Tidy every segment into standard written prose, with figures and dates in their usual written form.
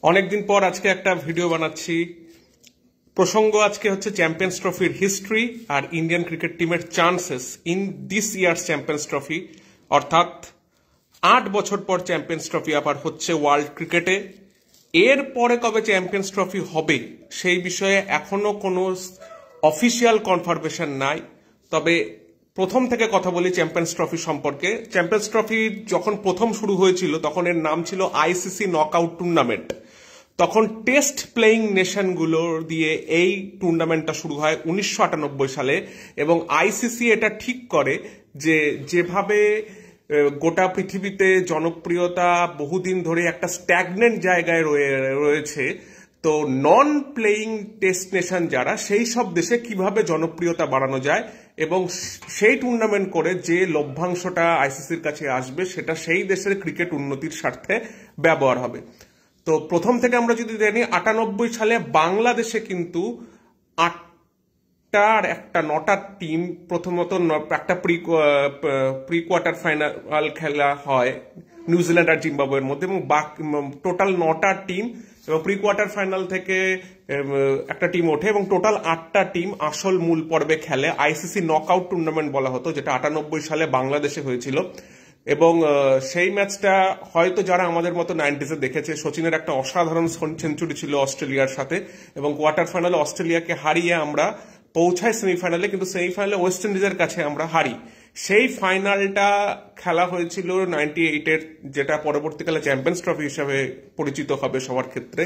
অনেকদিন পর আজকে একটা ভিডিও বানাচ্ছি। প্রসঙ্গ আজকে হচ্ছে চ্যাম্পিয়ন্স ট্রফির হিস্ট্রি আর ইন্ডিয়ান ক্রিকেট টিমের chances in this years champions trophy, অর্থাৎ 8 বছর পর চ্যাম্পিয়ন্স ট্রফি আবার হচ্ছে ওয়ার্ল্ড ক্রিকেটে। এর পরে কবে চ্যাম্পিয়ন্স ট্রফি হবে সেই বিষয়ে এখনো কোনো অফিসিয়াল কনফার্মেশন নাই। তবে প্রথম থেকে কথা বলি চ্যাম্পিয়ন্স ট্রফি সম্পর্কে। চ্যাম্পিয়ন্স ট্রফি যখন প্রথম শুরু হয়েছিল তখন এর নাম ছিল আইসিসি নকআউট টুর্নামেন্ট। তখন টেস্ট প্লেয়িং নেশনগুলো দিয়ে এই টুর্নামেন্টটা শুরু হয় 1998 সালে, এবং আইসিসি এটা ঠিক করে যে যেভাবে গোটা পৃথিবীতে জনপ্রিয়তা বহুদিন ধরে একটা স্ট্যাগনেন্ট জায়গায় রয়েছে, তো নন প্লেয়িং টেস্ট নেশন যারা, সেই সব দেশে কিভাবে জনপ্রিয়তা বাড়ানো যায় এবং সেই টুর্নামেন্ট করে যে লভ্যাংশটা আইসিসির কাছে আসবে সেটা সেই দেশের ক্রিকেট উন্নতির স্বার্থে ব্যবহার হবে। তো প্রথম থেকে আমরা যদি জানি 98 সালে বাংলাদেশে কিন্তু 9টা টিম, প্রথমত একটা প্রি কোয়ার্টার ফাইনাল খেলা হয় নিউজিল্যান্ড আর জিম্বাবুয়ের মধ্যে, এবং টোটাল 9টা টিম, এবং প্রি কোয়ার্টার ফাইনাল থেকে একটা টিম ওঠে, এবং টোটাল 8টা টিম আসল মূল পর্বে খেলে। আইসিসি নকআউট টুর্নামেন্ট বলা হতো, যেটা 98 সালে বাংলাদেশে হয়েছিল। এবং সেই ম্যাচটা হয়তো যারা আমাদের মতো 90s দেখেছে, সচিনের একটা অসাধারণ সেঞ্চুরি ছিল অস্ট্রেলিয়ার সাথে, এবং কোয়ার্টার ফাইনালে অস্ট্রেলিয়াকে হারিয়ে আমরা পৌঁছাই সেমিফাইনালে, কিন্তু সেমিফাইনালে ওয়েস্ট ইন্ডিজের কাছে আমরা হারি। সেই ফাইনালটা খেলা হয়েছিল 98-এর, যেটা পরবর্তীকালে চ্যাম্পিয়ন্স ট্রফি হিসাবে পরিচিত হবে সবার ক্ষেত্রে।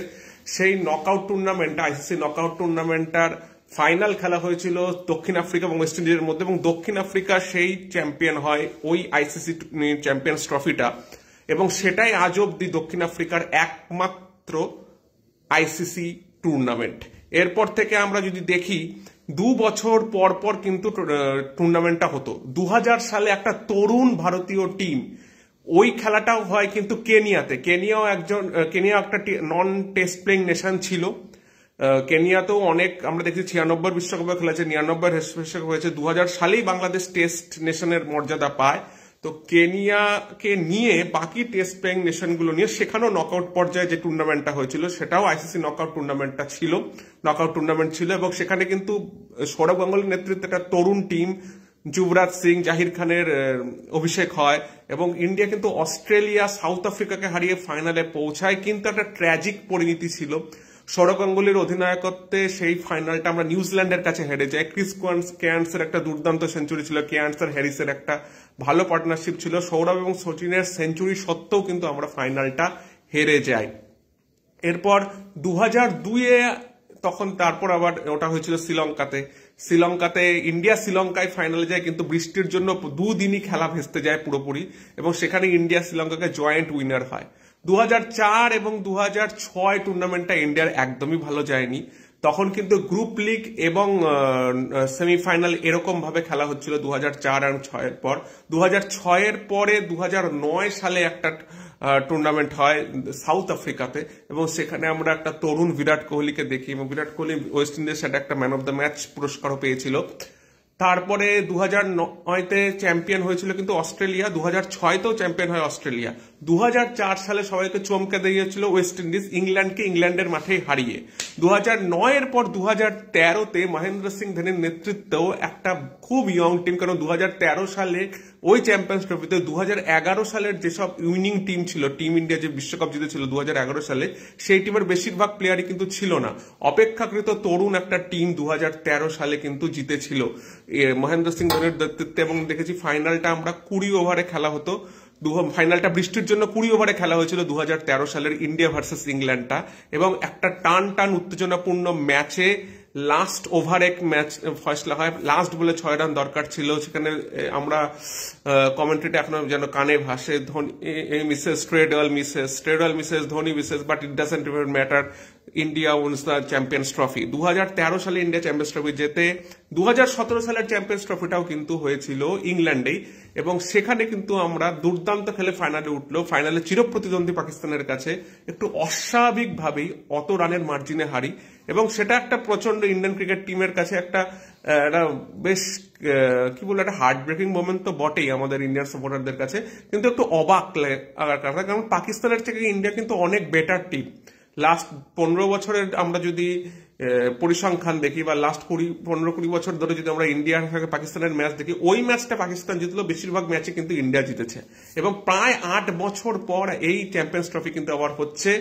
সেই নকআউট টুর্নামেন্ট, আইসিসি নকআউট টুর্নামেন্টটার ফাইনাল খেলা হয়েছিল দক্ষিণ আফ্রিকা এবং ওয়েস্ট ইন্ডিজের মধ্যে, এবং দক্ষিণ আফ্রিকা সেই চ্যাম্পিয়ন হয় ওই আইসিসি চ্যাম্পিয়ন্স ট্রফিটা, এবং সেটাই আজ অব্দি দক্ষিণ আফ্রিকার একমাত্র আইসিসি টুর্নামেন্ট। এরপর থেকে আমরা যদি দেখি 2 বছর পর পর কিন্তু টুর্নামেন্টটা হতো। 2000 সালে একটা তরুণ ভারতীয় টিম, ওই খেলাটাও হয় কিন্তু কেনিয়াতে। কেনিয়াও একটা নন টেস্ট প্লেইং নেশন ছিল। কেনিয়াতেও অনেক আমরা দেখছি 96 বিশ্বকাপে খেলেছে, 99 বিশ্বকাপ হয়েছে, 2000 সালেই বাংলাদেশ টেস্ট নেশনের মর্যাদা পায়। তো কেনিয়াকে নিয়ে বাকি টেস্ট প্লেইং নেশনগুলো নিয়ে সেখানেও নকআউট পর্যায়ে যে টুর্নামেন্টটা হয়েছিল সেটাও আইসিসি নকআউট টুর্নামেন্ট ছিল, এবং সেখানে কিন্তু সৌরভ গাঙ্গুলির নেতৃত্বে একটা তরুণ টিম, যুবরাজ সিং, জাহির খানের অভিষেক হয়, এবং ইন্ডিয়া কিন্তু অস্ট্রেলিয়া, সাউথ আফ্রিকাকে হারিয়ে ফাইনালে পৌঁছায়। কিন্তু একটা ট্র্যাজিক পরিণতি ছিল সৌরভ গাঙ্গুলির অধিনায়কত্বে। সেই ফাইনালটা আমরা নিউজিল্যান্ডের কাছে হেরে যাই। ক্রিস কেয়ার্নসের একটা দুর্দান্ত সেঞ্চুরি ছিল, কেয়ার্নস আর হ্যারিসের একটা ভালো পার্টনারশিপ ছিল। সৌরভ এবং সচিনের সেঞ্চুরি সত্ত্বেও কিন্তু আমরা ফাইনালটা হেরে যাই। এরপর 2002-এ তারপর আবার ওটা হয়েছিল শ্রীলঙ্কাতে ইন্ডিয়া শ্রীলঙ্কায় ফাইনালে যায়, কিন্তু বৃষ্টির জন্য 2 দিনই খেলা ভেস্তে যায় পুরোপুরি, এবং সেখানে ইন্ডিয়া শ্রীলঙ্কাকে জয়েন্ট উইনার হয়। 2004 এবং 2006 টুর্নামেন্টটা ইন্ডিয়ার একদমই ভালো যায়নি। তখন কিন্তু গ্রুপ লিগ এবং সেমিফাইনাল এরকম ভাবে খেলা হচ্ছিল 2004 এবং 2006-এর পর। 2006-এর পরে 2009 সালে একটা টুর্নামেন্ট হয় সাউথ আফ্রিকাতে, এবং সেখানে আমরা একটা তরুণ বিরাট কোহলিকে দেখি, এবং বিরাট কোহলি ওয়েস্ট ইন্ডিজের সাথে একটা ম্যান অফ দ্য ম্যাচ পুরস্কারও পেয়েছিল। তারপরে 2009-তে চ্যাম্পিয়ন হয়েছিল কিন্তু অস্ট্রেলিয়া, 2006-তেও চ্যাম্পিয়ন হয় অস্ট্রেলিয়া। 2004 সালে সবাইকে চমকে দিয়েছিল ওয়েস্ট ইন্ডিজ, ইংল্যান্ডকে ইংল্যান্ডের মাঠেই হারিয়ে। 2009-এর পর 2013-তে মহেন্দ্র সিং ধোনির নেতৃত্বেও একটা খুব ইয়ং টিম, কারণ 2013 সালে ওই চ্যাম্পিয়ন্স ট্রফিতে 2011 সালের যেসব উইনিং টিম ছিল, টিম ইন্ডিয়া যে বিশ্বকাপ জিতেছিল 2011 সালে, সেই টিমের বেশিরভাগ প্লেয়ারই কিন্তু ছিল না। অপেক্ষাকৃত তরুণ একটা টিম 2013 সালে কিন্তু জিতেছিল মহেন্দ্র সিং ধোনির নেতৃত্বে, এবং দেখেছি ফাইনালটা আমরা 20 ওভারে খেলা হতো। ফাইনালটা বৃষ্টির জন্য 20 ওভারে খেলা হয়েছিল 2013 সালের ইন্ডিয়া ভার্সেস ইংল্যান্ডটা, এবং একটা টান উত্তেজনাপূর্ণ ম্যাচে লাস্ট ওভারে ম্যাচ ফয়সলা হয়। লাস্ট বলে 6 রান দরকার ছিল, সেখানে আমরা কমেন্ট্রিটা এখনো যেন কানে ভাসে, Dhoni misses Tredwell misses Dhoni misses, but it doesn't even matter, India wins the Champions Trophy. 2013 সালে ইন্ডিয়া চ্যাম্পিয়ন্স ট্রফি জেতে। 2017 সালের চ্যাম্পিয়ন্স ট্রফিটাও কিন্তু হয়েছিল ইংল্যান্ডেই, এবং সেখানে কিন্তু আমরা দুর্দান্ত খেলে ফাইনালে উঠলো। ফাইনালে চিরপ্রতিদ্বন্দ্বী পাকিস্তানের কাছে একটু অস্বাভাবিকভাবেই অত রানের মার্জিনে হারি, এবং সেটা একটা প্রচন্ড ইন্ডিয়ান ক্রিকেট টিমের কাছে একটা বেশ কি বলবো, একটা হার্ট ব্রেকিং মোমেন্ট তো বটেই আমাদের ইন্ডিয়ান সাপোর্টারদের কাছে, কিন্তু একটু অবাক লাগার কথা, কারণ পাকিস্তানের থেকে ইন্ডিয়া কিন্তু অনেক বেটার টিম। লাস্ট 15 বছরের আমরা যদি পরিসংখ্যান দেখি বা লাস্ট 15-20 বছর ধরে যদি আমরা ইন্ডিয়ার সঙ্গে পাকিস্তানের ম্যাচ দেখি, ওই ম্যাচটা পাকিস্তান জিতলো, বেশিরভাগ ম্যাচে কিন্তু ইন্ডিয়া জিতেছে। এবং প্রায় 8 বছর পর এই চ্যাম্পিয়ন্স ট্রফি কিন্তু আবার হচ্ছে,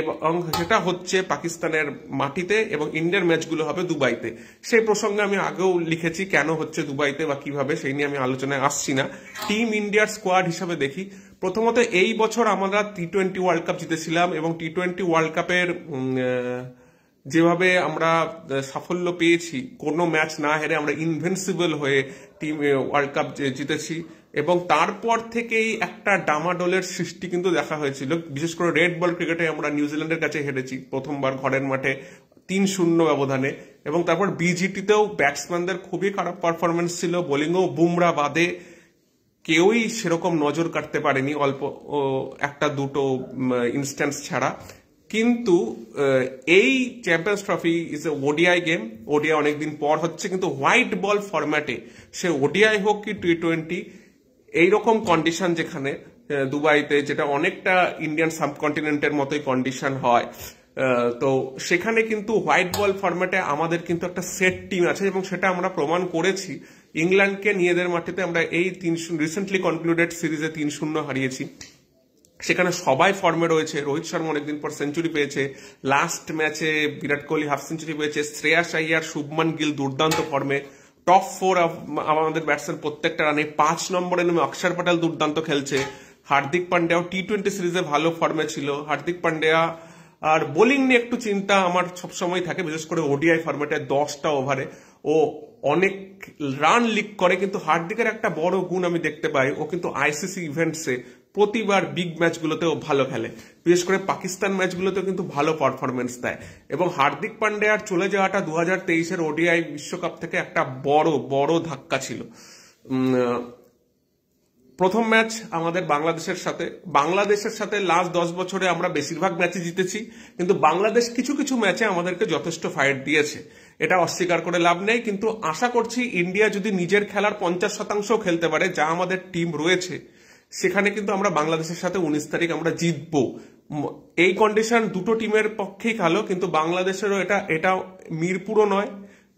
এবং সেটা হচ্ছে পাকিস্তানের মাটিতে, এবং ইন্ডিয়ার ম্যাচগুলো হবে দুবাইতে। সেই প্রসঙ্গে আমি আগেও লিখেছি কেন হচ্ছে দুবাইতে বা কিভাবে, সেই নিয়ে আমি আলোচনায় আসছি না। টিম ইন্ডিয়ার স্কোয়াড হিসাবে দেখি, প্রথমত এই বছর আমরা T20 ওয়ার্ল্ড কাপ জিতেছিলাম, এবং T20 ওয়ার্ল্ড কাপের যেভাবে আমরা সাফল্য পেয়েছি, কোনো ম্যাচ না হেরে আমরা ইনভিনসিবল হয়ে টিম ওয়ার্ল্ড কাপ জিতেছি, এবং তারপর থেকেই একটা ডামাডোলের সৃষ্টি কিন্তু দেখা হয়েছিল। বিশেষ করে রেড বল ক্রিকেটে আমরা নিউজিল্যান্ডের কাছে হেরেছি প্রথমবার ঘরের মাঠে 3-0 ব্যবধানে, এবং তারপর বিজিটিতেও ব্যাটসম্যানদের খুবই খারাপ পারফরমেন্স ছিল, বোলিংও বুমরা বাদে কেউই সেরকম নজর কাটতে পারেনি, অল্প একটা দুটো ইনস্ট্যান্স ছাড়া। কিন্তু এই champions trophy is a ODI game, ODI অনেকদিন পর হচ্ছে, কিন্তু হোয়াইট বল ফরম্যাটে সে ওডিআই হোক কি T20, এইরকম কন্ডিশন যেখানে দুবাইতে, যেটা অনেকটা ইন্ডিয়ান সাবকন্টিনেন্টের মতোই কন্ডিশন হয়, তো সেখানে কিন্তু হোয়াইট বল ফরম্যাটে আমাদের কিন্তু একটা সেট টিম আছে, এবং সেটা আমরা প্রমাণ করেছি। ইংল্যান্ডকে নিজেদের মাটিতে আমরা এই রিসেন্টলি কনক্লুডেড সিরিজে 3-0 হারিয়েছি। সেখানে সবাই ফর্মে রয়েছে, রোহিত শর্মা অনেকদিন পর সেঞ্চুরি পেয়েছে, লাস্ট ম্যাচে বিরাট কোহলি হাফ সেঞ্চুরি পেয়েছে, শ্রেয়াস আইয়ার, শুভমান গিল দুর্দান্ত ফর্মে, টপ 4 আমাদের ব্যাটসম্যান প্রত্যেকটা রানে, 5 নম্বরে নেমে অক্ষর প্যাটেল দুর্দান্ত খেলছে, হার্দিক পান্ডিয়াও T20 সিরিজে ভালো ফর্মে ছিল। হার্দিক পান্ডিয়া আর বোলিং নিয়ে একটু চিন্তা আমার সবসময় থাকে, বিশেষ করে ওডিআই ফরম্যাটে 10টা ওভারে ও অনেক রান লিক করে, কিন্তু হার্দিকের একটা বড় গুণ আমি দেখতে পাই, ও কিন্তু আইসিসি ইভেন্টসে প্রতিবার বিগ ম্যাচগুলোতেও ভালো খেলে, বিশেষ করে পাকিস্তান ম্যাচগুলোতেও কিন্তু ভালো পারফরমেন্স দেয়। এবং হার্দিক পান্ডিয়ার চলে যাওয়াটা 2023-এর ওডিআই বিশ্বকাপ থেকে একটা বড় বড় ধাক্কা ছিল। প্রথম ম্যাচ আমাদের বাংলাদেশের সাথে লাস্ট 10 বছরে আমরা বেশিরভাগ ম্যাচে জিতেছি, কিন্তু বাংলাদেশ কিছু কিছু ম্যাচে আমাদেরকে যথেষ্ট ফাইট দিয়েছে, এটা অস্বীকার করে লাভ নেই। কিন্তু আশা করছি ইন্ডিয়া যদি নিজের খেলার 50% খেলতে পারে, যা আমাদের টিম রয়েছে, সেখানে কিন্তু আমরা বাংলাদেশের সাথে 19 তারিখ আমরা জিতবো। এই কন্ডিশন দুটো টিমের পক্ষেই ভালো, কিন্তু বাংলাদেশেরও এটা মিরপুরও নয়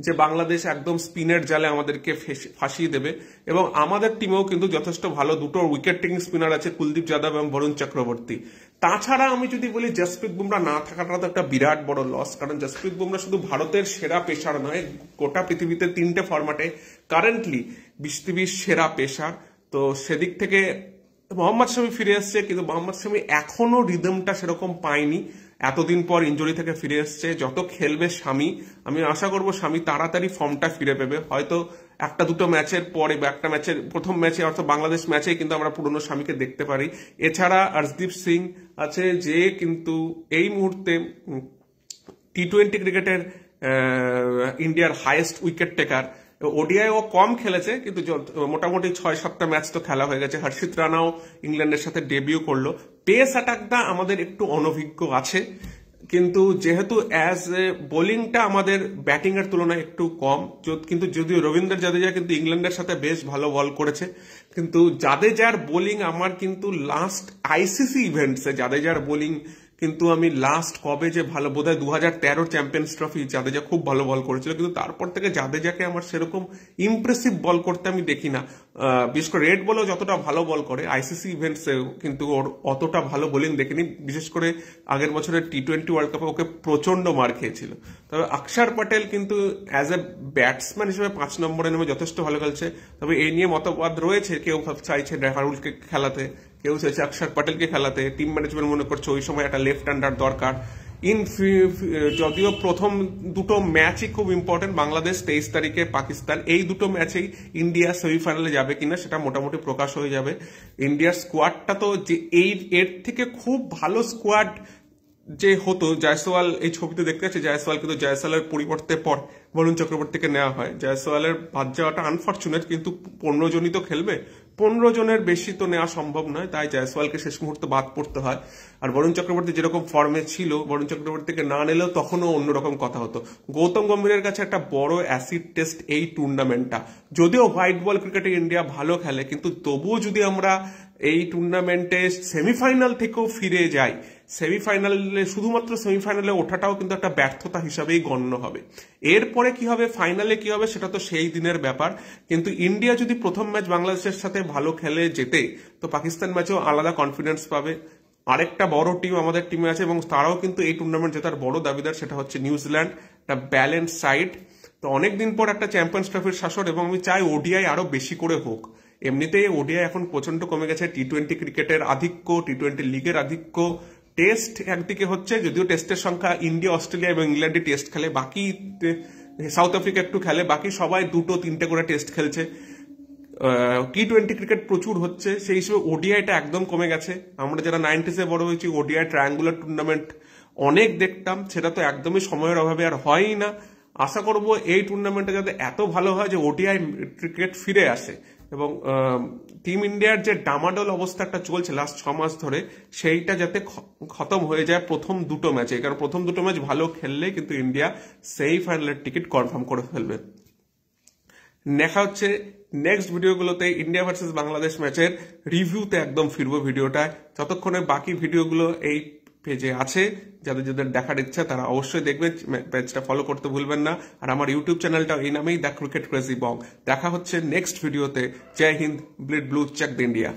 যে বাংলাদেশ একদম স্পিনের জালে আমাদেরকে ফাঁসিয়ে দেবে, এবং আমাদের টিমেও কিন্তু যথেষ্ট ভালো দুটো উইকেট টেকিং স্পিনার আছে, কুলদীপ যাদব এবং বরুণ চক্রবর্তী। তাছাড়া আমি যদি বলি জসপ্রীত বুমরা না থাকাটা তো একটা বিরাট বড় লস, কারণ জসপ্রীত বুমরা শুধু ভারতের সেরা পেসার নয়, গোটা পৃথিবীতে 3টে ফরম্যাটে কারেন্টলি পৃথিবীর সেরা পেসার। তো সেদিক থেকে মোহাম্মদ শামি ফিরে এসছে, কিন্তু মোহাম্মদ শামি এখনো রিদমটা সেরকম পায়নি, এতদিন পর ইনজুরি থেকে ফিরে এসছে। যত খেলবে শামি, আমি আশা করবো শামি তাড়াতাড়ি ফর্মটা ফিরে পেবে, হয়তো একটা দুটো ম্যাচের পরে বা একটা ম্যাচের প্রথম ম্যাচে অর্থাৎ বাংলাদেশ ম্যাচেই কিন্তু আমরা পুরনো শামিকে দেখতে পারি। এছাড়া অর্শদীপ সিং আছে, যে কিন্তু এই মুহূর্তে T20 ক্রিকেটের ইন্ডিয়ার হাইয়েস্ট উইকেট টেকার। ওডিআই ও কম খেলেছে, কিন্তু মোটামুটি 6-7টা ম্যাচ তো খেলা হয়ে গেছে। হর্ষিত রানাও ইংল্যান্ডের সাথে ডেবিউ করলো। পেস অ্যাটাকটা আমাদের একটু অনভিজ্ঞ আছে, কিন্তু যেহেতু অ্যাজ এ বোলিংটা আমাদের ব্যাটিং এর তুলনায় একটু কম, কিন্তু যদিও রবীন্দ্র জাদেজা কিন্তু ইংল্যান্ডের সাথে বেশ ভালো বল করেছে, কিন্তু জাদেজার বোলিং আমার কিন্তু লাস্ট আইসিসি ইভেন্টসে জাদেজার বোলিং কিন্তু আমি লাস্ট কবে যে ভালো, বোধহয় 2013 চ্যাম্পিয়ন্স ট্রফি জাদেজা খুব ভালো বল করেছিল, কিন্তু তারপর থেকে জাদেজাকে আমার সেরকম ইমপ্রেসিভ বল করতে আমি দেখি না। বিশেষ করে রেড বলেও যতটা ভালো বল করে আইসিসি ইভেন্টসেও কিন্তু ওর অতটা ভালো বোলিং দেখিনি, বিশেষ করে আগের বছরের T20 ওয়ার্ল্ড কাপে ওকে প্রচন্ড মার খেয়েছিল। তবে অক্ষর প্যাটেল কিন্তু অ্যাজ এ ব্যাটসম্যান হিসেবে 5 নম্বরে নেমে যথেষ্ট ভালো খেলছে। তবে এই নিয়ে মতবাদ রয়েছে, কেউ চাইছে রাহুলকে খেলাতে, কেউ চাইছে অক্ষর প্যাটেলকে খেলাতে। টিম ম্যানেজমেন্ট মনে করছে ওই সময় একটা লেফট হ্যান্ডার দরকার। যদিও প্রথম দুটো ম্যাচই খুব ইম্পর্টেন্ট, বাংলাদেশ 23 তারিখে, পাকিস্তান, এই দুটো ম্যাচেই ইন্ডিয়া সেমিফাইনালে যাবে কিনা সেটা মোটামুটি প্রকাশ হয়ে যাবে। ইন্ডিয়ার স্কোয়াডটা তো যে এর থেকে খুব ভালো স্কোয়াড যে হতো, জয়সওয়াল এই ছবিতে দেখতে পাচ্ছি জয়সওয়াল, কিন্তু জয়সওয়ালের পরিবর্তে পর বরুণ চক্রবর্তীকে নেওয়া হয়। জয়সওয়ালের বাদ যাওয়াটা আনফর্চুনেট, কিন্তু 15 জনই তো খেলবে, 15 জনের বেশি তো নেওয়া সম্ভব নয়, তাই জয়সওয়ালকে শেষ মুহূর্তে বাদ পড়তে হয়। আর বরুণ চক্রবর্তী যেরকম ফর্মে ছিল, বরুণ চক্রবর্তীকে না নিলেও তখনও অন্যরকম কথা হতো। গৌতম গম্ভীরের কাছে একটা বড় অ্যাসিড টেস্ট এই টুর্নামেন্টটা। যদিও হোয়াইট বল ক্রিকেটে ইন্ডিয়া ভালো খেলে, কিন্তু তবুও যদি আমরা এই টুর্নামেন্টে সেমিফাইনাল থেকেও ফিরে যাই, সেমিফাইনালে, শুধুমাত্র সেমিফাইনালে ওঠাটাও কিন্তু একটা ব্যর্থতা হিসাবেই গণ্য হবে। এরপরে কি হবে, ফাইনালে কি হবে, সেটা তো সেই দিনের ব্যাপার। কিন্তু ইন্ডিয়া যদি প্রথম ম্যাচ বাংলাদেশের সাথে ভালো খেলে জেতে, তো পাকিস্তান ম্যাচেও আলাদা কনফিডেন্স পাবে। আরেকটা বড় টিম আমাদের টিমে আছে এবং তারাও কিন্তু এই টুর্নামেন্ট জেতার বড় দাবিদার, সেটা হচ্ছে নিউজিল্যান্ড, একটা ব্যালেন্স সাইড। তো অনেকদিন পর একটা চ্যাম্পিয়ন্স ট্রফির শাসন, এবং আমি চাই ওডিআই আরো বেশি করে হোক। এমনিতেই ওডিআই এখন প্রচন্ড কমে গেছে, টি-20 ক্রিকেটের আধিক্য, টি-20 লিগের আধিক্য, টেস্ট একদিকে হচ্ছে, যদিও টেস্টের সংখ্যা ইন্ডিয়া, অস্ট্রেলিয়া এবং ইংল্যান্ডে টেস্ট খেলে, বাকি সাউথ আফ্রিকা একটু খেলে, বাকি সবাই 2-3টে করে টেস্ট খেলছে। টি-20 ক্রিকেট প্রচুর হচ্ছে, সেই হিসেবে ওডিআইটা একদম কমে গেছে। আমরা যারা 90s-এ বড় হয়েছি, ওডিআই ট্রায়াঙ্গুলার টুর্নামেন্ট অনেক দেখতাম, সেটা তো একদমই সময়ের অভাবে আর হয়ই না। আশা করব এই টুর্নামেন্টে যাতে এত ভালো হয় যে ওডিআই ক্রিকেট ফিরে আসে, এবং টিম ইন্ডিয়ার যে ডামাডোল অবস্থাটা চলছে লাস্ট 6 মাস ধরে, সেইটা যাতে খতম হয়ে যায় প্রথম দুটো ম্যাচে। কারণ প্রথম দুটো ম্যাচ ভালো খেললে কিন্তু ইন্ডিয়া সেমিফাইনালের টিকিট কনফার্ম করে ফেলবে। দেখা হচ্ছে নেক্সট ভিডিওগুলোতে ইন্ডিয়া ভার্সেস বাংলাদেশ ম্যাচের রিভিউতে একদম ফিরবো ভিডিওটা। ততক্ষণে বাকি ভিডিওগুলো এই পেজে আছে, যাদের যাদের দেখার ইচ্ছা তারা অবশ্যই দেখবেন, পেজটা ফলো করতে ভুলবেন না। আর আমার ইউটিউব চ্যানেলটা এই নামেই, দ্য ক্রিকেট ক্রেজি বং। দেখা হচ্ছে নেক্সট ভিডিওতে। Jai Hind, bleed blue, check the India.